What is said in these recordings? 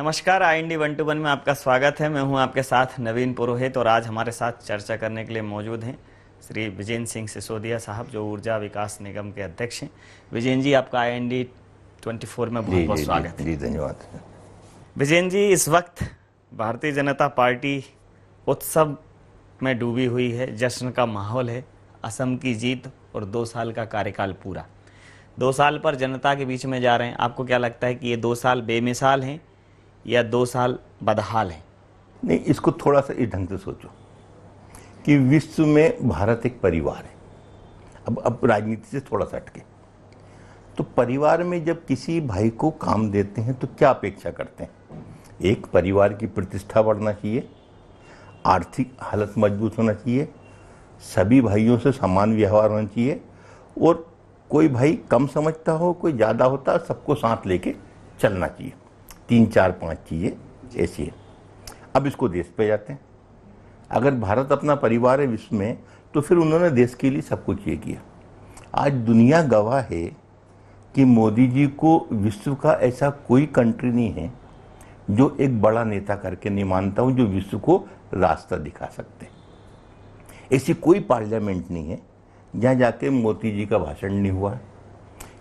नमस्कार, IND 121 में आपका स्वागत है। मैं हूं आपके साथ नवीन पुरोहित और आज हमारे साथ चर्चा करने के लिए मौजूद हैं श्री विजेंद्र सिंह सिसोदिया साहब, जो ऊर्जा विकास निगम के अध्यक्ष हैं। विजेंद्र जी, आपका IND 24 में बहुत बहुत स्वागत है। जी धन्यवाद। विजेंद्र जी, इस वक्त भारतीय जनता पार्टी उत्सव में डूबी हुई है, जश्न का माहौल है। असम की जीत और 2 साल का कार्यकाल पूरा, 2 साल पर जनता के बीच में जा रहे हैं। आपको क्या लगता है कि ये 2 साल बेमिसाल हैं या 2 साल बदहाल हैं? नहीं, इसको थोड़ा सा इस ढंग से सोचो कि विश्व में भारत एक परिवार है। अब राजनीति से थोड़ा सा हटके, तो परिवार में जब किसी भाई को काम देते हैं तो क्या अपेक्षा करते हैं? एक, परिवार की प्रतिष्ठा बढ़ना चाहिए, आर्थिक हालत मजबूत होना चाहिए, सभी भाइयों से समान व्यवहार होना चाहिए और कोई भाई कम समझता हो, कोई ज़्यादा होता, सबको साथ लेके चलना चाहिए। 3, 4, 5 चीज़ें ऐसी है। अब इसको देश पे जाते हैं। अगर भारत अपना परिवार है विश्व में, तो फिर उन्होंने देश के लिए सब कुछ ये किया। आज दुनिया गवाह है कि मोदी जी को विश्व का ऐसा कोई कंट्री नहीं है जो एक बड़ा नेता करके नहीं मानता हूँ, जो विश्व को रास्ता दिखा सकते। ऐसी कोई पार्लियामेंट नहीं है जहाँ जाके मोदी जी का भाषण नहीं हुआ।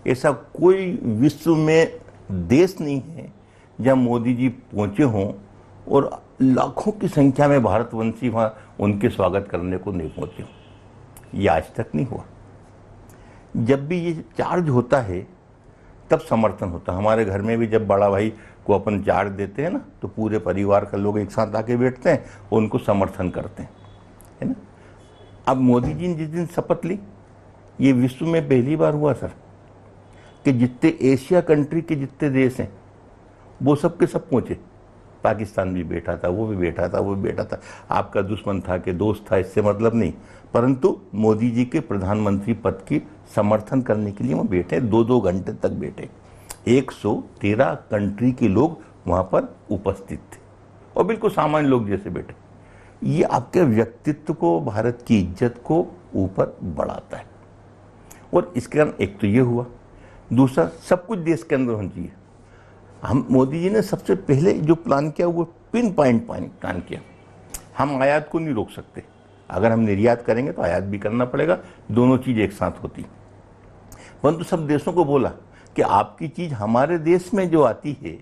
ऐसा कोई विश्व में देश नहीं है जहाँ मोदी जी पहुँचे हों और लाखों की संख्या में भारतवंशी वहाँ उनके स्वागत करने को नहीं पहुँचे हों। ये आज तक नहीं हुआ। जब भी ये चार्ज होता है तब समर्थन होता है। हमारे घर में भी जब बड़ा भाई को अपन चार्ज देते हैं ना, तो पूरे परिवार का लोग एक साथ आके बैठते हैं और उनको समर्थन करते हैं, है ना। अब मोदी जी ने जिस दिन शपथ ली, ये विश्व में पहली बार हुआ सर कि जितने एशिया कंट्री के जितने देश हैं वो सब के सब पहुँचे। पाकिस्तान भी बैठा था, वो भी बैठा था, वो भी बैठा था। आपका दुश्मन था कि दोस्त था, इससे मतलब नहीं, परंतु मोदी जी के प्रधानमंत्री पद की समर्थन करने के लिए वो बैठे। 2-2 घंटे तक बैठे। 113 कंट्री के लोग वहाँ पर उपस्थित थे और बिल्कुल सामान्य लोग जैसे बैठे। ये आपके व्यक्तित्व को, भारत की इज्जत को ऊपर बढ़ाता है। और इसके कारण एक तो ये हुआ, दूसरा सब कुछ देश के अंदर होना चाहिए। हम मोदी जी ने सबसे पहले जो प्लान किया वो पिन पॉइंट प्लान किया। हम आयात को नहीं रोक सकते, अगर हम निर्यात करेंगे तो आयात भी करना पड़ेगा, दोनों चीज़ एक साथ होती। परंतु सब देशों को बोला कि आपकी चीज़ हमारे देश में जो आती है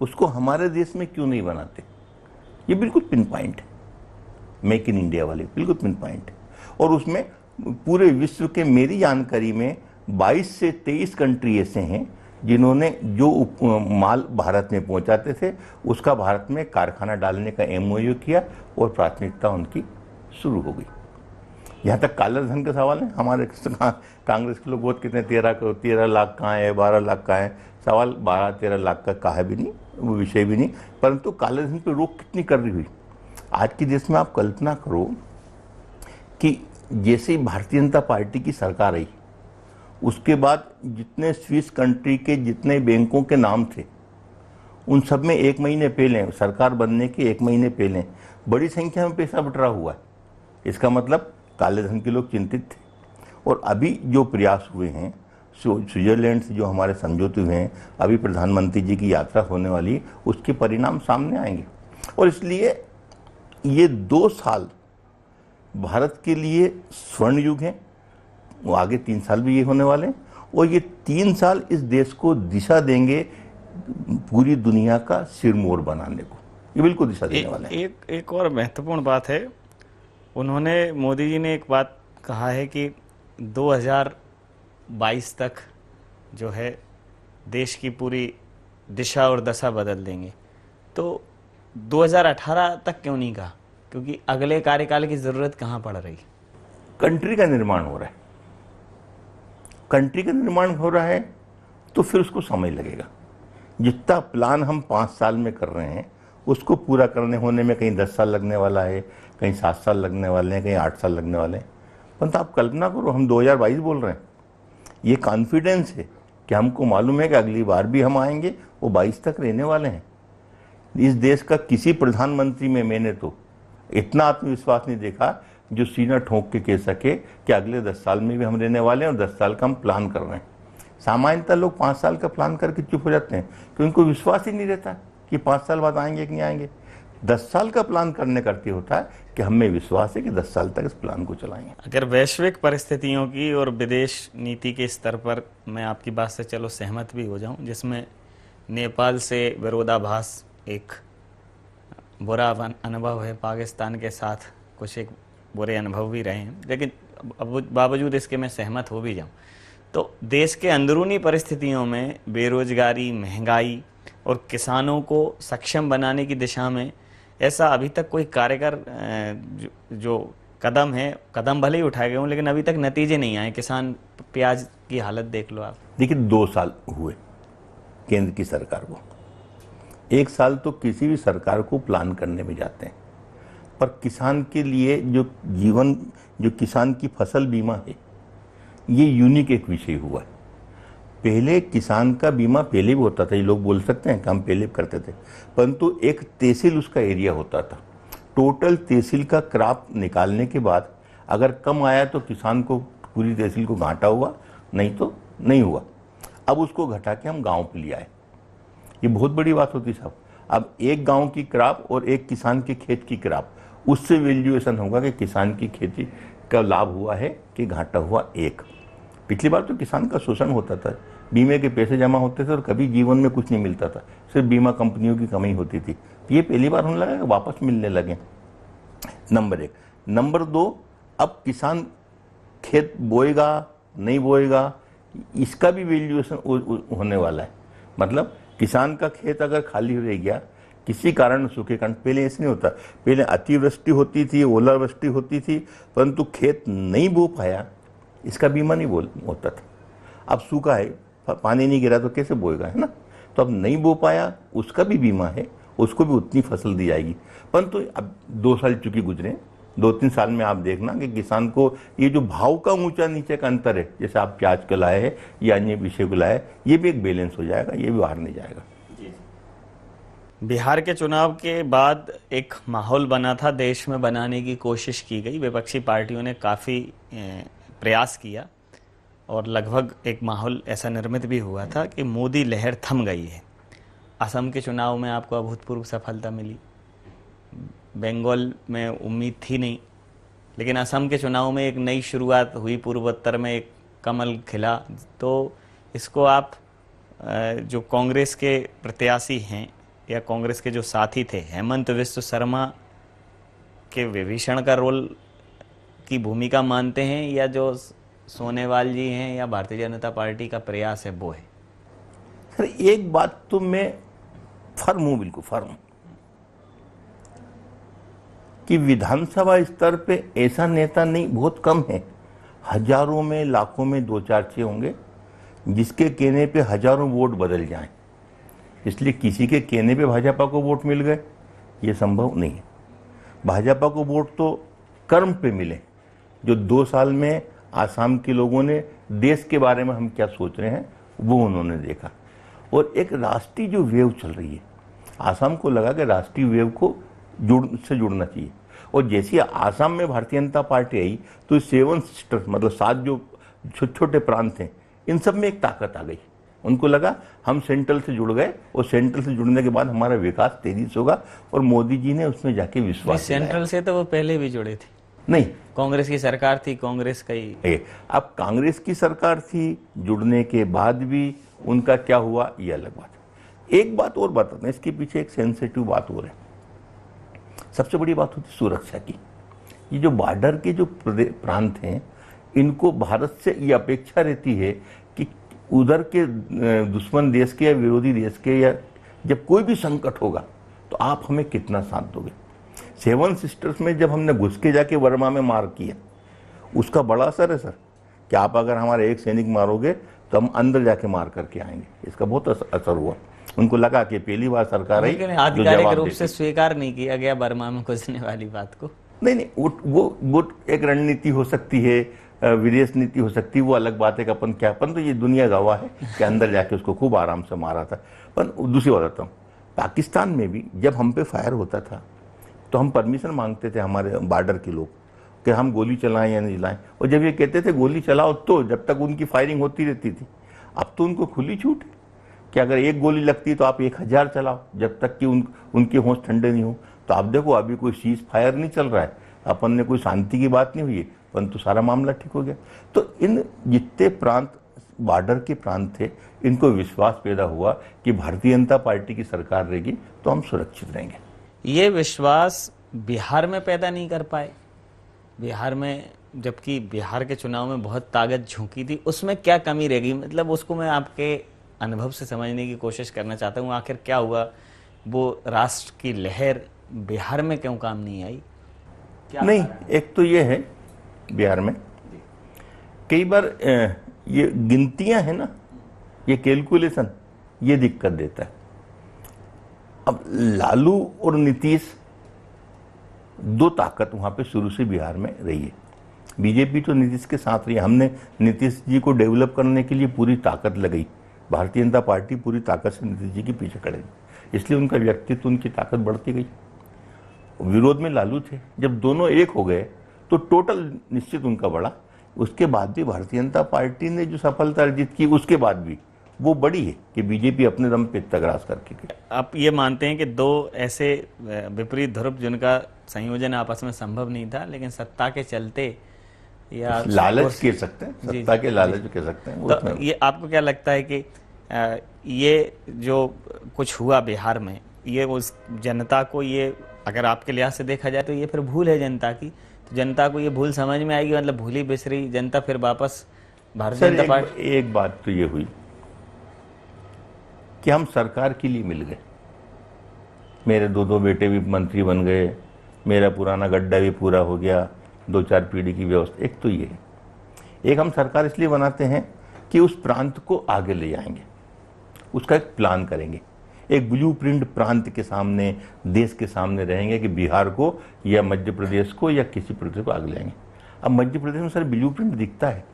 उसको हमारे देश में क्यों नहीं बनाते। ये बिल्कुल पिन पॉइंट है, मेक इन इंडिया वाले बिल्कुल पिन पॉइंट है। और उसमें पूरे विश्व के, मेरी जानकारी में 22 से 23 कंट्री ऐसे हैं जिन्होंने जो माल भारत में पहुंचाते थे उसका भारत में कारखाना डालने का MOU किया और प्राथमिकता उनकी शुरू हो गई। यहाँ तक काले धन का सवाल है, हमारे कांग्रेस के लोग बहुत कहते हैं 13 लाख कहाँ है, 12 लाख कहाँ है। सवाल 12-13 लाख का कहा भी नहीं, वो विषय भी नहीं, परंतु काले धन पर रोक कितनी कर रही हुई। आज के देश में आप कल्पना करो कि जैसे ही भारतीय जनता पार्टी की सरकार आई, उसके बाद जितने स्विस कंट्री के जितने बैंकों के नाम थे उन सब में 1 महीने पहले, सरकार बनने के 1 महीने पहले बड़ी संख्या में पैसा बटरा हुआ है। इसका मतलब काले धन के लोग चिंतित थे। और अभी जो प्रयास हुए हैं, स्विट्जरलैंड से जो हमारे समझौते हुए हैं, अभी प्रधानमंत्री जी की यात्रा होने वाली, उसके परिणाम सामने आएंगे। और इसलिए ये 2 साल भारत के लिए स्वर्ण युग है। वो आगे 3 साल भी ये होने वाले हैं और ये 3 साल इस देश को दिशा देंगे पूरी दुनिया का सिरमौर बनाने को। ये बिल्कुल दिशा देने वाले हैं। एक और महत्वपूर्ण बात है, उन्होंने, मोदी जी ने एक बात कहा है कि 2022 तक जो है देश की पूरी दिशा और दशा बदल देंगे। तो 2018 तक क्यों नहीं कहा? क्योंकि अगले कार्यकाल की ज़रूरत कहाँ पड़ रही? कंट्री का निर्माण हो रहा है, कंट्री का निर्माण हो रहा है तो फिर उसको समय लगेगा। जितना प्लान हम 5 साल में कर रहे हैं उसको पूरा करने होने में कहीं 10 साल लगने वाला है, कहीं 7 साल लगने वाले हैं, कहीं 8 साल लगने वाले हैं। परंतु आप कल्पना करो, हम 2022 बोल रहे हैं। ये कॉन्फिडेंस है कि हमको मालूम है कि अगली बार भी हम आएंगे, वो 22 तक रहने वाले हैं। इस देश का किसी प्रधानमंत्री में मैंने तो इतना आत्मविश्वास नहीं देखा जो सीना ठोंक के कह सके कि अगले 10 साल में भी हम रहने वाले हैं और 10 साल का हम प्लान कर रहे हैं। सामान्यतः लोग 5 साल का प्लान करके चुप हो जाते हैं कि उनको विश्वास ही नहीं रहता कि 5 साल बाद आएंगे कि नहीं आएंगे। 10 साल का प्लान करते होता है कि हमें विश्वास है कि 10 साल तक इस प्लान को चलाएंगे। अगर वैश्विक परिस्थितियों की और विदेश नीति के स्तर पर मैं आपकी बात से चलो सहमत भी हो जाऊं, जिसमें नेपाल से विरोधाभास एक बुरा अनुभव है, पाकिस्तान के साथ कुछ एक बुरे अनुभव भी रहे हैं, लेकिन बावजूद इसके मैं सहमत हो भी जाऊं तो देश के अंदरूनी परिस्थितियों में बेरोजगारी, महंगाई और किसानों को सक्षम बनाने की दिशा में ऐसा अभी तक कोई कारगर जो कदम है, कदम भले ही उठाए गए हों लेकिन अभी तक नतीजे नहीं आए। किसान प्याज की हालत देख लो आप। देखिए 2 साल हुए केंद्र की सरकार को, 1 साल तो किसी भी सरकार को प्लान करने में जाते हैं, पर किसान के लिए जो किसान की फसल बीमा है ये यूनिक एक विषय हुआ है। पहले किसान का बीमा पहले भी होता था, ये लोग बोल सकते हैं, काम पहले भी करते थे, परंतु एक तहसील उसका एरिया होता था। टोटल तहसील का क्रॉप निकालने के बाद अगर कम आया तो किसान को पूरी तहसील को घाटा हुआ, नहीं तो नहीं हुआ। अब उसको घटा के हम गांव पे ले आए, ये बहुत बड़ी बात होती साहब। अब एक गांव की क्रॉप और एक किसान के खेत की क्रॉप, उससे वैल्यूएशन होगा कि किसान की खेती का लाभ हुआ है कि घाटा हुआ। एक पिछली बार तो किसान का शोषण होता था, बीमे के पैसे जमा होते थे और कभी जीवन में कुछ नहीं मिलता था, सिर्फ बीमा कंपनियों की कमी होती थी। ये पहली बार होने लगा कि वापस मिलने लगे, नंबर 1। नंबर 2, अब किसान खेत बोएगा नहीं बोएगा इसका भी वैल्यूएशन होने वाला है। मतलब किसान का खेत अगर खाली रह गया किसी कारण, सूखे कारण, पहले ऐसे नहीं होता, पहले अतिवृष्टि होती थी, ओलावृष्टि होती थी, परंतु खेत नहीं बो पाया इसका बीमा नहीं होता था। अब सूखा है, पानी नहीं गिरा तो कैसे बोएगा, है ना। तो अब नहीं बो पाया उसका भी बीमा है, उसको भी उतनी फसल दी जाएगी। परंतु अब 2 साल चूंकि गुजरे, 2-3 साल में आप देखना कि किसान को ये जो भाव का ऊंचा नीचे का अंतर है, जैसे आप प्याज को लाए या अन्य विषय को लाए, ये भी एक बैलेंस हो जाएगा, ये भी बाहर नहीं जाएगा। बिहार के चुनाव के बाद एक माहौल बना था, देश में बनाने की कोशिश की गई, विपक्षी पार्टियों ने काफ़ी प्रयास किया और लगभग एक माहौल ऐसा निर्मित भी हुआ था कि मोदी लहर थम गई है। असम के चुनाव में आपको अभूतपूर्व सफलता मिली, बंगाल में उम्मीद थी नहीं, लेकिन असम के चुनाव में एक नई शुरुआत हुई, पूर्वोत्तर में एक कमल खिला। तो इसको आप जो कांग्रेस के प्रत्याशी हैं या कांग्रेस के जो साथी थे, हेमंत विश्व शर्मा के विभीषण का रोल की भूमिका मानते हैं, या जो सोनेवाल जी हैं या भारतीय जनता पार्टी का प्रयास है वो है? सर एक बात तो मैं फर्म हूं, बिल्कुल फर्म, कि विधानसभा स्तर पे ऐसा नेता नहीं, बहुत कम है, हजारों में लाखों में 2-4 होंगे जिसके कहने पे हजारों वोट बदल जाएं। इसलिए किसी के कहने पे भाजपा को वोट मिल गए ये संभव नहीं है। भाजपा को वोट तो कर्म पे मिले, जो 2 साल में आसाम के लोगों ने देश के बारे में हम क्या सोच रहे हैं वो उन्होंने देखा, और एक राष्ट्रीय जो वेव चल रही है, आसाम को लगा कि राष्ट्रीय वेव को जुड़ना चाहिए। और जैसे आसाम में भारतीय जनता पार्टी आई तो 7 सिस्टर्स, मतलब 7 जो छोटे छोटे प्रांत हैं, इन सब में एक ताकत आ गई। उनको लगा हम सेंट्रल से जुड़ गए, और सेंट्रल से जुड़ने के बाद हमारा विकास तेजी से होगा, और मोदी जी ने उसमें जाके विश्वास दिलाया। सेंट्रल से तो वो पहले भी जुड़े थे, नहीं कांग्रेस की सरकार थी, कांग्रेस का ही। अब कांग्रेस की सरकार थी, जुड़ने के बाद भी उनका क्या हुआ ये अलग बात है। एक बात और बताते हैं, इसके पीछे एक सेंसिटिव बात और है। सबसे बड़ी बात होती है सुरक्षा की। ये जो बॉर्डर के जो प्रांत हैं, इनको भारत से ये अपेक्षा रहती है कि उधर के दुश्मन देश के या विरोधी देश के, या जब कोई भी संकट होगा तो आप हमें कितना साथ दोगे। 7 सिस्टर्स में जब हमने घुस के जाके वर्मा में मार किया, उसका बड़ा असर है सर, कि आप अगर हमारे एक सैनिक मारोगे तो हम अंदर जाके मार करके आएंगे, इसका बहुत असर हुआ। उनको लगा कि पहली बार सरकार आई, आधिकारिक रूप से स्वीकार नहीं किया गया बर्मा में घुसने वाली बात को। नहीं, वो एक रणनीति हो सकती है, विदेश नीति हो सकती है, वो अलग बात है कि अपन क्या, अपन तो ये दुनिया गवाह है कि अंदर जाके उसको खूब आराम से मारा था। पर दूसरी बात बताता हूँ, पाकिस्तान में भी जब हम पे फायर होता था तो हम परमिशन मांगते थे हमारे बॉर्डर के लोग कि हम गोली चलाएं या नहीं चलाएं, और जब ये कहते थे गोली चलाओ तो जब तक उनकी फायरिंग होती रहती थी। अब तो उनको खुली छूट है, कि अगर एक गोली लगती तो आप 1000 चलाओ जब तक कि उनके होश ठंडे नहीं हो। तो आप देखो अभी कोई सीज फायर नहीं चल रहा है, अपन ने कोई शांति की बात नहीं हुई है, परंतु सारा मामला ठीक हो गया। तो इन जितने प्रांत बॉर्डर के प्रांत थे, इनको विश्वास पैदा हुआ कि भारतीय जनता पार्टी की सरकार रहेगी तो हम सुरक्षित रहेंगे। ये विश्वास बिहार में पैदा नहीं कर पाए। बिहार में, जबकि बिहार के चुनाव में बहुत ताकत झोंकी थी, उसमें क्या कमी रह गई? मतलब उसको मैं आपके अनुभव से समझने की कोशिश करना चाहता हूँ। आखिर क्या हुआ, वो राष्ट्र की लहर बिहार में क्यों काम नहीं आई? क्या नहीं, एक तो ये है बिहार में कई बार ये गिनतियां है ना, ये कैलकुलेशन, ये दिक्कत देता है। अब लालू और नीतीश, दो ताकत वहां पे शुरू से बिहार में रही है। बीजेपी तो नीतीश के साथ रही है, हमने नीतीश जी को डेवलप करने के लिए पूरी ताकत लगाई। भारतीय जनता पार्टी पूरी ताकत से नीतीश जी के पीछे खड़े रही, इसलिए उनका व्यक्तित्व, उनकी ताकत बढ़ती गई। विरोध में लालू थे, जब दोनों एक हो गए तो टोटल निश्चित उनका बढ़ा। उसके बाद भी भारतीय जनता पार्टी ने जो सफलता अर्जित की, उसके बाद भी वो बड़ी है कि बीजेपी अपने दम पे तगरास करके गई। आप ये मानते हैं कि दो ऐसे विपरीत ध्रुव जिनका संयोजन आपस में संभव नहीं था, लेकिन सत्ता के चलते या लालच कह सकते हैं, सत्ता के लालच कह सकते हैं। तो ये आपको क्या लगता है कि ये जो कुछ हुआ बिहार में, ये उस जनता को, ये अगर आपके लिहाज से देखा जाए तो ये फिर भूल है जनता की, तो जनता को ये भूल समझ में आएगी, मतलब भूली बिसरी जनता फिर वापस भारतीय जनता पार्टी? एक बात तो ये हुई कि हम सरकार के लिए मिल गए, मेरे दो बेटे भी मंत्री बन गए, मेरा पुराना गड्ढा भी पूरा हो गया, 2-4 पीढ़ी की व्यवस्था। एक तो ये है, एक हम सरकार इसलिए बनाते हैं कि उस प्रांत को आगे ले जाएंगे, उसका एक प्लान करेंगे, एक ब्लूप्रिंट प्रांत के सामने, देश के सामने रहेंगे कि बिहार को या मध्य प्रदेश को या किसी प्रदेश को आगे ले जाएंगे। अब मध्य प्रदेश में सर ब्लूप्रिंट दिखता है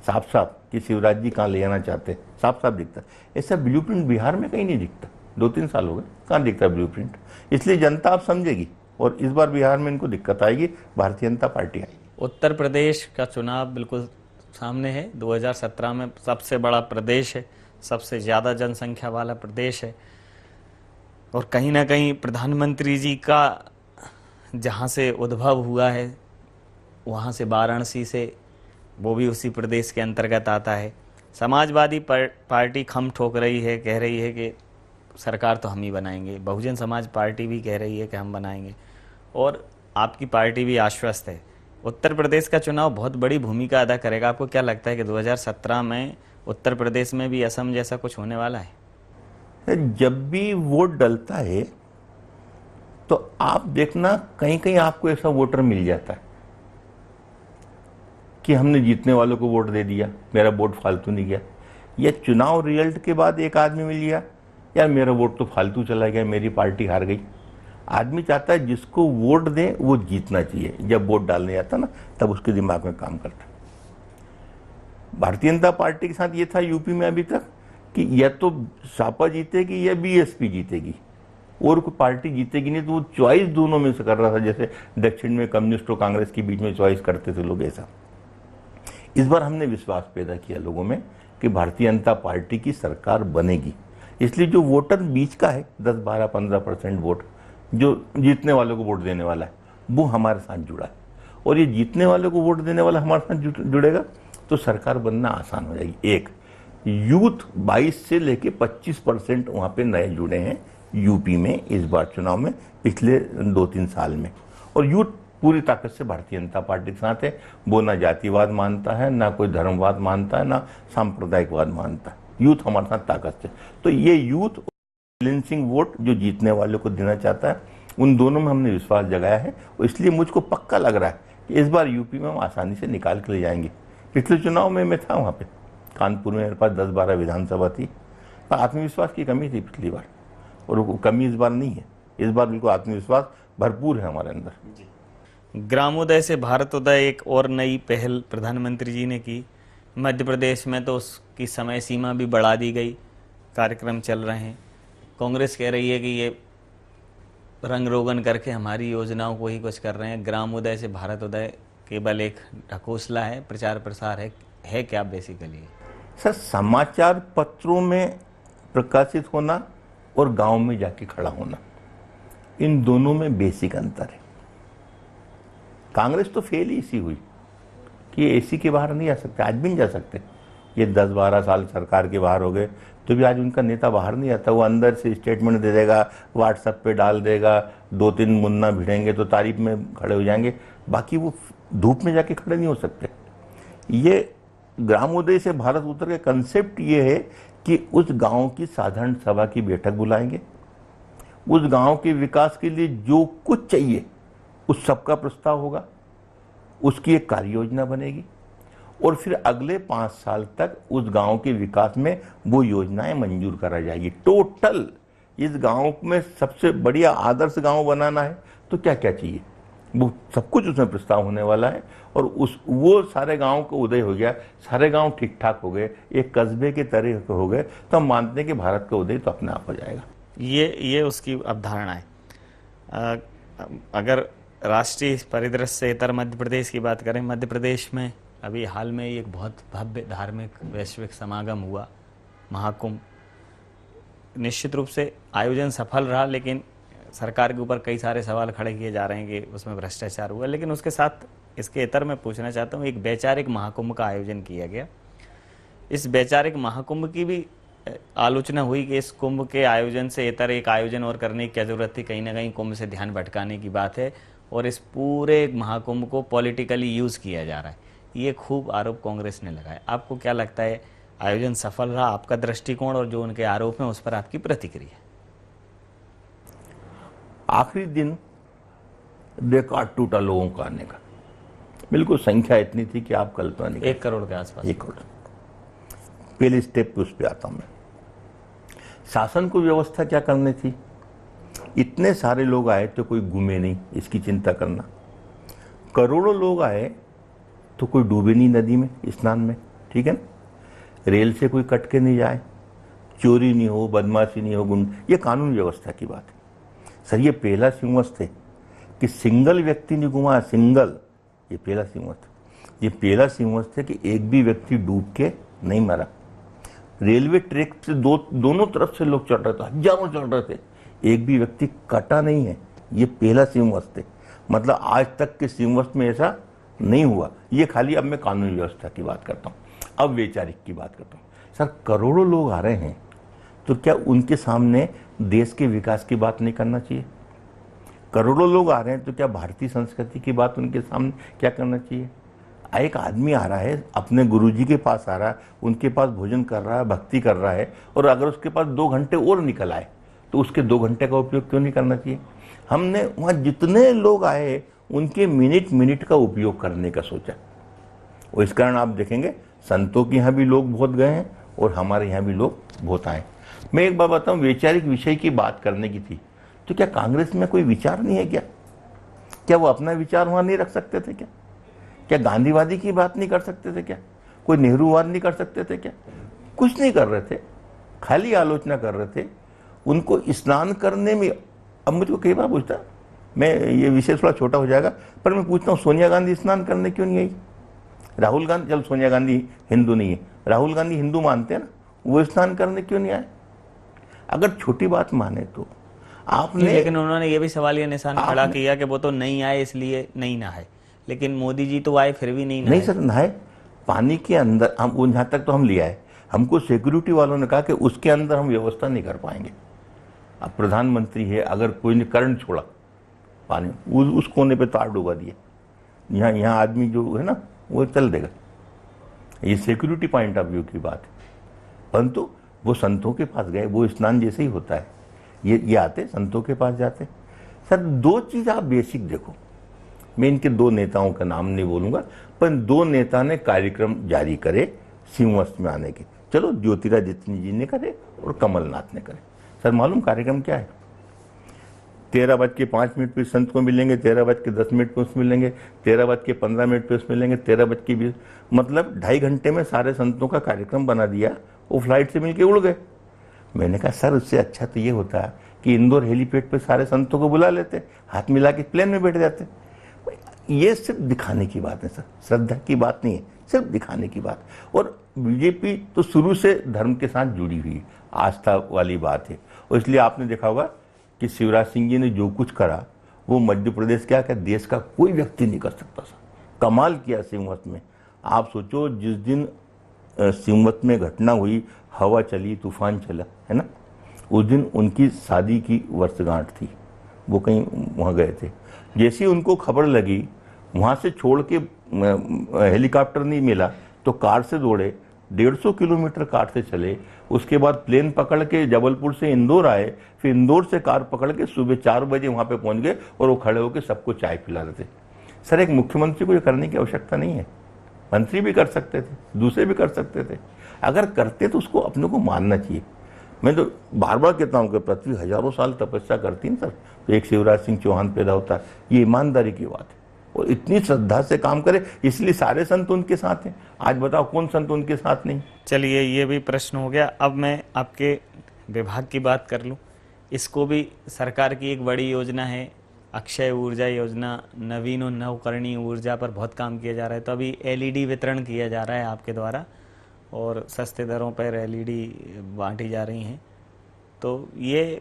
साफ साफ कि शिवराज जी कहाँ ले जाना चाहते हैं, साफ साफ दिखता है। ऐसा ब्लूप्रिंट बिहार में कहीं नहीं दिखता, 2-3 साल हो गए, कहाँ दिखता है ब्लूप्रिंट। इसलिए जनता आप समझेगी और इस बार बिहार में इनको दिक्कत आएगी, भारतीय जनता पार्टी आएगी। उत्तर प्रदेश का चुनाव बिल्कुल सामने है, 2017 में सबसे बड़ा प्रदेश है, सबसे ज़्यादा जनसंख्या वाला प्रदेश है, और कहीं ना कहीं प्रधानमंत्री जी का जहाँ से उद्भव हुआ है, वहाँ से वाराणसी से, वो भी उसी प्रदेश के अंतर्गत आता है। समाजवादी पार्टी खम ठोक रही है, कह रही है कि सरकार तो हम ही बनाएंगे। बहुजन समाज पार्टी भी कह रही है कि हम बनाएंगे, और आपकी पार्टी भी आश्वस्त है। उत्तर प्रदेश का चुनाव बहुत बड़ी भूमिका अदा करेगा। आपको क्या लगता है कि 2017 में उत्तर प्रदेश में भी असम जैसा कुछ होने वाला है? जब भी वोट डलता है तो आप देखना कहीं कहीं आपको ऐसा वोटर मिल जाता है कि हमने जीतने वालों को वोट दे दिया, मेरा वोट फालतू नहीं गया। या चुनाव रिजल्ट के बाद एक आदमी मिल गया, यार मेरा वोट तो फालतू चला गया, मेरी पार्टी हार गई। आदमी चाहता है जिसको वोट दे वो जीतना चाहिए। जब वोट डालने जाता ना, तब उसके दिमाग में काम करता। भारतीय जनता पार्टी के साथ ये था यूपी में अभी तक कि या तो सपा जीतेगी या बीएसपी जीतेगी, और कोई पार्टी जीतेगी नहीं। तो वो चॉइस दोनों में से कर रहा था, जैसे दक्षिण में कम्युनिस्ट और कांग्रेस के बीच में चॉइस करते थे लोग, ऐसा। इस बार हमने विश्वास पैदा किया लोगों में कि भारतीय जनता पार्टी की सरकार बनेगी। इसलिए जो वोटर बीच का है, 10-12-15% वोट जो जीतने वालों को वोट देने वाला है, वो हमारे साथ जुड़ा है। और ये जीतने वालों को वोट देने वाला हमारे साथ जुड़ेगा तो सरकार बनना आसान हो जाएगी। एक यूथ 22 से लेके 25% वहाँ पे नए जुड़े हैं यूपी में इस बार चुनाव में, पिछले 2-3 साल में। और यूथ पूरी ताकत से भारतीय जनता पार्टी के साथ है। वो ना जातिवाद मानता है, ना कोई धर्मवाद मानता है, ना सांप्रदायिकवाद मानता है। यूथ हमारे साथ ताकत से। तो ये यूथ बैलेंसिंग वोट जो जीतने वालों को देना चाहता है, उन दोनों में हमने विश्वास जगाया है। और इसलिए मुझको पक्का लग रहा है कि इस बार यूपी में हम आसानी से निकाल के ले जाएंगे। पिछले चुनाव में मैं था वहाँ पे, कानपुर में मेरे पास 10-12 विधानसभा थी, पर आत्मविश्वास की कमी थी पिछली बार, और वो कमी इस बार नहीं है। इस बार बिल्कुल आत्मविश्वास भरपूर है हमारे अंदर। ग्रामोदय से भारतोदय एक और नई पहल प्रधानमंत्री जी ने की। मध्य प्रदेश में तो उसकी समय सीमा भी बढ़ा दी गई, कार्यक्रम चल रहे हैं। कांग्रेस कह रही है कि ये रंग रोगन करके हमारी योजनाओं को ही कुछ कर रहे हैं। ग्रामोदय से भारतोदय केवल एक ढकोसला है, प्रचार प्रसार है क्या बेसिकली? सर, समाचार पत्रों में प्रकाशित होना और गांव में जाके खड़ा होना, इन दोनों में बेसिक अंतर है। कांग्रेस तो फेल ही इसी हुई कि एसी के बाहर नहीं आ सकते, आज भी नहीं जा सकते। ये 10-12 साल सरकार के बाहर हो गए तो भी आज उनका नेता बाहर नहीं आता। वो अंदर से स्टेटमेंट दे देगा, व्हाट्सएप पे डाल देगा, 2-3 मुन्ना भिड़ेंगे तो तारीफ में खड़े हो जाएंगे, बाकी वो धूप में जाके खड़े नहीं हो सकते। ये ग्रामोदय से भारत उत्तर का कंसेप्ट ये है कि उस गांव की साधारण सभा की बैठक बुलाएंगे, उस गांव के विकास के लिए जो कुछ चाहिए उस सबका प्रस्ताव होगा, उसकी एक कार्य योजना बनेगी और फिर अगले 5 साल तक उस गांव के विकास में वो योजनाएं मंजूर करा जाएगी। टोटल इस गांव में सबसे बढ़िया आदर्श गांव बनाना है तो क्या क्या चाहिए, वो सब कुछ उसमें प्रस्ताव होने वाला है। और वो सारे गांव को उदय हो गया, सारे गांव ठीक ठाक हो गए, एक कस्बे के तरह हो गए, तो हम मानते हैं कि भारत का उदय तो अपने आप हो जाएगा। ये उसकी अवधारणा है। अगर राष्ट्रीय परिदृश्य से इतर मध्य प्रदेश की बात करें, मध्य प्रदेश में अभी हाल में एक बहुत भव्य धार्मिक वैश्विक समागम हुआ, महाकुंभ। निश्चित रूप से आयोजन सफल रहा, लेकिन सरकार के ऊपर कई सारे सवाल खड़े किए जा रहे हैं कि उसमें भ्रष्टाचार हुआ। लेकिन उसके साथ इसके इतर मैं पूछना चाहता हूँ, एक वैचारिक महाकुंभ का आयोजन किया गया। इस वैचारिक महाकुंभ की भी आलोचना हुई कि इस कुंभ के आयोजन से इतर एक आयोजन और करने की क्या जरूरत थी, कहीं ना कहीं कुंभ से ध्यान भटकाने की बात है और इस पूरे महाकुंभ को पॉलिटिकली यूज किया जा रहा है। ये खूब आरोप कांग्रेस ने लगाया। आपको क्या लगता है, आयोजन सफल रहा? आपका दृष्टिकोण और जो उनके आरोप हैं उस पर आपकी प्रतिक्रिया? आखिरी दिन रिकॉर्ड टूटा लोगों का आने का, बिल्कुल संख्या इतनी थी कि आप कल्पना नहीं। 1 करोड़ के आसपास। 1 करोड़। पहले स्टेप पे उस पर आता हूं मैं। शासन को व्यवस्था क्या करनी थी? इतने सारे लोग आए तो कोई घूमे नहीं, इसकी चिंता करना। करोड़ों लोग आए तो कोई डूबे नहीं नदी में स्नान में, ठीक है ना। रेल से कोई कट के नहीं जाए, चोरी नहीं हो, बदमाशी नहीं हो, गुंड, ये कानून व्यवस्था की बात है। सर ये पहला सिंवस थे कि सिंगल व्यक्ति ने घुमा, सिंगल, ये पहला सिंवस था। ये पहला सिंवस थे कि एक भी व्यक्ति डूब के नहीं मरा। रेलवे ट्रैक से दोनों तरफ से लोग चढ़ रहे थे, हजारों चढ़ रहे थे, एक भी व्यक्ति कटा नहीं है। ये पहला सिंवस थे, मतलब आज तक के सिंवस में ऐसा नहीं हुआ। ये खाली अब मैं कानूनी व्यवस्था की बात करता हूँ, अब वैचारिक की बात करता हूँ। सर करोड़ों लोग आ रहे हैं तो क्या उनके सामने देश के विकास की बात नहीं करना चाहिए? करोड़ों लोग आ रहे हैं तो क्या भारतीय संस्कृति की बात उनके सामने क्या करना चाहिए? एक आदमी आ रहा है, अपने गुरुजी के पास आ रहा है, उनके पास भोजन कर रहा है, भक्ति कर रहा है, और अगर उसके पास 2 घंटे और निकल आए तो उसके 2 घंटे का उपयोग क्यों नहीं करना चाहिए? हमने वहाँ जितने लोग आए उनके मिनट का उपयोग करने का सोचा, और इस कारण आप देखेंगे संतों के यहाँ भी लोग बहुत गए हैं और हमारे यहाँ भी लोग बहुत आए। मैं एक बात बताऊँ, वैचारिक विषय की बात करने की थी तो क्या कांग्रेस में कोई विचार नहीं है क्या? क्या वो अपना विचार वहाँ नहीं रख सकते थे क्या? क्या गांधीवादी की बात नहीं कर सकते थे क्या? कोई नेहरूवाद नहीं कर सकते थे क्या? कुछ नहीं कर रहे थे, खाली आलोचना कर रहे थे। उनको स्नान करने में, अब मुझको कई बार पूछता, मैं ये विषय थोड़ा छोटा हो जाएगा पर मैं पूछता हूँ, सोनिया गांधी स्नान करने क्यों नहीं आई? राहुल गांधी, चल सोनिया गांधी हिंदू नहीं है, राहुल गांधी हिंदू मानते हैं ना, वो स्नान करने क्यों नहीं आए? अगर छोटी बात माने तो आपने, लेकिन उन्होंने ये भी सवालिया निशान खड़ा किया कि वो तो नहीं आए इसलिए नहीं नहाए, लेकिन मोदी जी तो आए फिर भी नहीं नहाए। नहीं सर, नहाए पानी के अंदर, हम यहाँ तक तो हम ले आए। हमको सिक्योरिटी वालों ने कहा कि उसके अंदर हम व्यवस्था नहीं कर पाएंगे। अब प्रधानमंत्री है, अगर कोई ने करंट छोड़ा पानी, उस कोने पे तार डुबा दिए, यहाँ आदमी जो है ना वो चल देगा। ये सिक्योरिटी पॉइंट ऑफ व्यू की बात है। परंतु वो संतों के पास गए, वो स्नान जैसे ही होता है, ये आते संतों के पास जाते। सर 2 चीज आप बेसिक देखो, मैं इनके 2 नेताओं का नाम नहीं बोलूंगा, पर 2 नेता ने कार्यक्रम जारी करे सिंहवस में आने के। चलो ज्योतिरादित्य जी ने करे और कमलनाथ ने करे। सर मालूम कार्यक्रम क्या है? 13:05 पे संत को मिलेंगे, 13:10 पे उसमें मिलेंगे, 13:15 पे उसमें मिलेंगे, 13:20, मतलब 2.5 घंटे में सारे संतों का कार्यक्रम बना दिया। वो फ्लाइट से मिलके उड़ गए। मैंने कहा सर उससे अच्छा तो ये होता कि इंदौर हेलीपैड पे सारे संतों को बुला लेते, हाथ मिला के प्लेन में बैठ जाते। ये सिर्फ दिखाने की बात है सर, श्रद्धा की बात नहीं है, सिर्फ दिखाने की बात। और बीजेपी तो शुरू से धर्म के साथ जुड़ी हुई है, आस्था वाली बात है। और इसलिए आपने देखा होगा कि शिवराज सिंह जी ने जो कुछ करा वो मध्य प्रदेश क्या देश का कोई व्यक्ति नहीं कर सकता था। कमाल किया सीमत में। आप सोचो जिस दिन सीमत में घटना हुई, हवा चली, तूफान चला, है ना, उस दिन उनकी शादी की वर्षगांठ थी। वो कहीं वहाँ गए थे। जैसे ही उनको खबर लगी, वहाँ से छोड़ के हेलीकॉप्टर नहीं मिला तो कार से दौड़े, 150 किलोमीटर कार से चले, उसके बाद प्लेन पकड़ के जबलपुर से इंदौर आए, फिर इंदौर से कार पकड़ के सुबह 4 बजे वहाँ पे पहुँच गए और वो खड़े होकर सबको चाय पिला रहे थे। सर, एक मुख्यमंत्री को ये करने की आवश्यकता नहीं है। मंत्री भी कर सकते थे, दूसरे भी कर सकते थे। अगर करते तो उसको अपने को मानना चाहिए। मैं तो बार बार कहता हूँ कि पृथ्वी हजारों साल तपस्या करती है सर, तो एक शिवराज सिंह चौहान पैदा होता है। ये ईमानदारी की बात है और इतनी श्रद्धा से काम करे, इसलिए सारे संत उनके साथ हैं। आज बताओ कौन संत उनके साथ नहीं। चलिए, ये भी प्रश्न हो गया। अब मैं आपके विभाग की बात कर लूँ। इसको भी सरकार की एक बड़ी योजना है, अक्षय ऊर्जा योजना, नवीन और नवकरणीय ऊर्जा पर बहुत काम किया जा रहा है। तो अभी एलईडी वितरण किया जा रहा है आपके द्वारा और सस्ते दरों पर एलईडी बांटी जा रही हैं। तो ये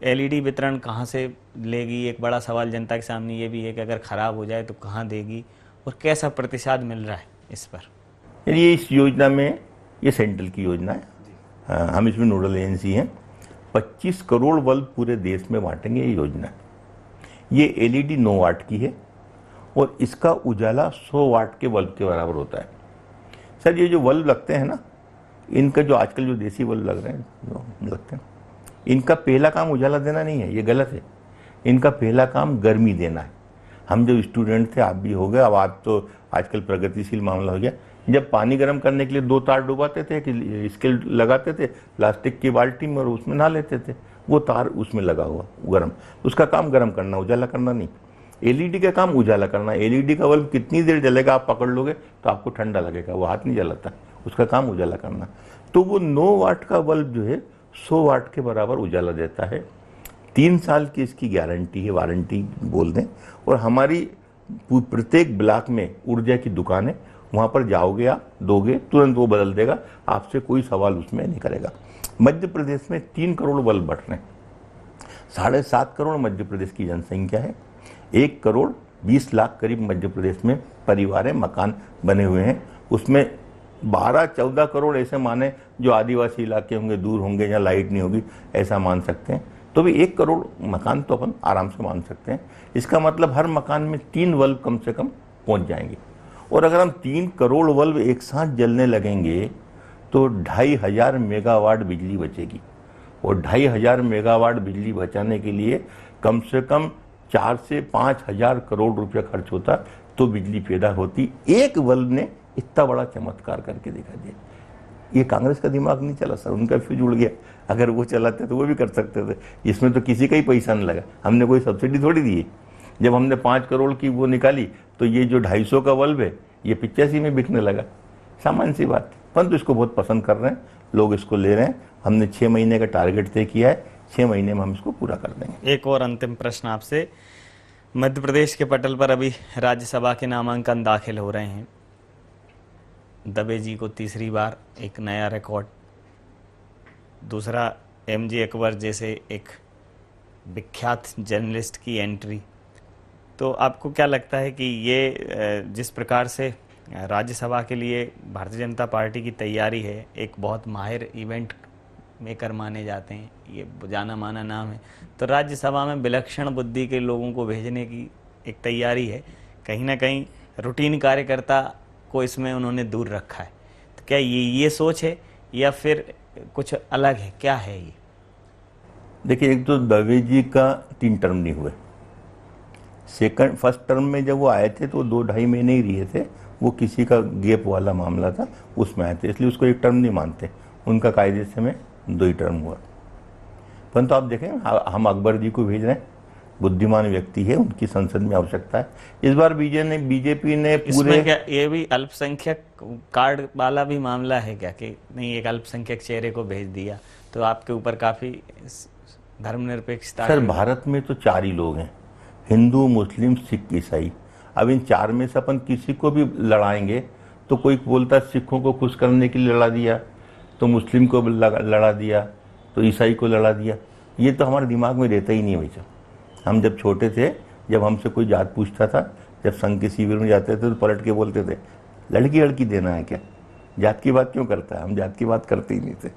एलईडी वितरण कहाँ से लेगी? एक बड़ा सवाल जनता के सामने ये भी है कि अगर ख़राब हो जाए तो कहाँ देगी और कैसा प्रतिसाद मिल रहा है इस पर? ये इस योजना में, ये सेंट्रल की योजना है, हम इसमें नोडल एजेंसी हैं। 25 करोड़ बल्ब पूरे देश में बांटेंगे ये योजना। ये एलईडी 9 वाट की है और इसका उजाला 100 वाट के बल्ब के बराबर होता है। सर, ये जो बल्ब लगते हैं ना, इनका जो आजकल जो देसी बल्ब लग रहे हैं, जो लगते हैं, इनका पहला काम उजाला देना नहीं है, ये गलत है। इनका पहला काम गर्मी देना है। हम जब स्टूडेंट थे, आप भी हो गए, अब आप तो आजकल प्रगतिशील मामला हो गया, जब पानी गर्म करने के लिए 2 तार डुबाते थे कि स्केल लगाते थे प्लास्टिक की बाल्टी में और उसमें नहा लेते थे, वो तार उसमें लगा हुआ गर्म, उसका काम गर्म करना, उजाला करना नहीं। एलईडी का काम उजाला करना। एलईडी का बल्ब कितनी देर जलेगा आप पकड़ लोगे तो आपको ठंडा लगेगा, वो हाथ नहीं जलाता, उसका काम उजाला करना। तो वो 9 वाट का बल्ब जो है 100 वाट के बराबर उजाला देता है। 3 साल की इसकी गारंटी है, वारंटी बोल दें। और हमारी प्रत्येक ब्लॉक में ऊर्जा की दुकान है, वहाँ पर जाओगे आप, दोगे, तुरंत वो बदल देगा, आपसे कोई सवाल उसमें नहीं करेगा। मध्य प्रदेश में 3 करोड़ बल्ब बट रहे हैं। 7.5 करोड़ मध्य प्रदेश की जनसंख्या है। 1 करोड़ 20 लाख करीब मध्य प्रदेश में परिवार है, मकान बने हुए हैं। उसमें 12-14 करोड़ ऐसे माने जो आदिवासी इलाके होंगे, दूर होंगे, जहाँ लाइट नहीं होगी, ऐसा मान सकते हैं। तो भी 1 करोड़ मकान तो अपन आराम से मान सकते हैं। इसका मतलब हर मकान में 3 बल्ब कम से कम पहुंच जाएंगे। और अगर हम 3 करोड़ बल्ब एक साथ जलने लगेंगे तो 2500 मेगावाट बिजली बचेगी। और 2500 मेगावाट बिजली बचाने के लिए कम से कम 4 से 5 हजार करोड़ रुपया खर्च होता, तो बिजली पैदा होती। एक बल्ब ने इतना बड़ा चमत्कार करके दिखा दिया। ये कांग्रेस का दिमाग नहीं चला सर, उनका फ्यूज उड़ गया। अगर वो चलाते तो वो भी कर सकते थे। इसमें तो किसी का ही पैसा नहीं लगा, हमने कोई सब्सिडी थोड़ी दी है। जब हमने 5 करोड़ की वो निकाली तो ये जो 250 का बल्ब है ये 85 में बिकने लगा। सामान्य सी बात, परंतु इसको बहुत पसंद कर रहे हैं लोग, इसको ले रहे हैं। हमने 6 महीने का टारगेट तय किया है, 6 महीने में हम इसको पूरा कर देंगे। एक और अंतिम प्रश्न आपसे। मध्य प्रदेश के पटल पर अभी राज्यसभा के नामांकन दाखिल हो रहे हैं। दवे जी को तीसरी बार एक नया रिकॉर्ड, दूसरा एमजे अकबर जैसे एक विख्यात जर्नलिस्ट की एंट्री। तो आपको क्या लगता है कि ये जिस प्रकार से राज्यसभा के लिए भारतीय जनता पार्टी की तैयारी है, एक बहुत माहिर इवेंट मेकर माने जाते हैं, ये जाना माना नाम है, तो राज्यसभा में विलक्षण बुद्धि के लोगों को भेजने की एक तैयारी है, कहीं ना कहीं रूटीन कार्यकर्ता को इसमें उन्होंने दूर रखा है। तो क्या ये सोच है या फिर कुछ अलग है, क्या है ये? देखिए, एक तो दवे जी का 3 टर्म नहीं हुए। फर्स्ट टर्म में जब वो आए थे तो 2-2.5 महीने ही रहे थे, वो किसी का गैप वाला मामला था, उसमें आए थे, इसलिए उसको 1 टर्म नहीं मानते। उनका कायदे से में 2 ही टर्म हुआ। परंतु आप देखें, हम अकबर जी को भेज रहे हैं, बुद्धिमान व्यक्ति है, उनकी संसद में आवश्यकता है। इस बार बीजेपी ने पूरे, क्या ये भी अल्पसंख्यक कार्ड वाला भी मामला है क्या, कि नहीं एक अल्पसंख्यक चेहरे को भेज दिया तो आपके ऊपर काफी धर्मनिरपेक्षता? सर, भारत में तो 4 ही लोग हैं, हिंदू, मुस्लिम, सिख, ईसाई। अब इन 4 में से अपन किसी को भी लड़ाएंगे तो कोई बोलता है सिखों को खुश करने के लिए लड़ा दिया, तो मुस्लिम को लड़ा दिया, तो ईसाई को लड़ा दिया। ये तो हमारे दिमाग में रहता ही नहीं है भाई साहब। हम जब छोटे थे, जब हमसे कोई जात पूछता था, जब संघ के शिविर में जाते थे तो पलट के बोलते थे, लड़की लड़की देना है क्या, जात की बात क्यों करता है। हम जात की बात करते ही नहीं थे।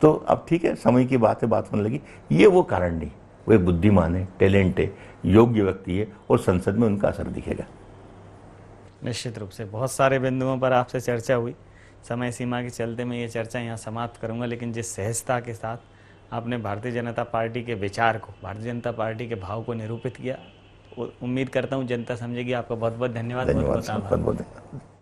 तो अब ठीक है, समय की बात है, बात होने लगी। ये वो कारण नहीं, वो एक बुद्धिमान है, टैलेंट है, योग्य व्यक्ति है, और संसद में उनका असर दिखेगा। निश्चित रूप से बहुत सारे बिंदुओं पर आपसे चर्चा हुई। समय सीमा के चलते मैं ये चर्चा यहाँ समाप्त करूँगा, लेकिन जिस सहजता के साथ आपने भारतीय जनता पार्टी के विचार को, भारतीय जनता पार्टी के भाव को निरूपित किया, उम्मीद करता हूँ जनता समझेगी। आपका बहुत बहुत धन्यवाद, बहुत बहुत आभार। बहुत बहुत धन्यवाद।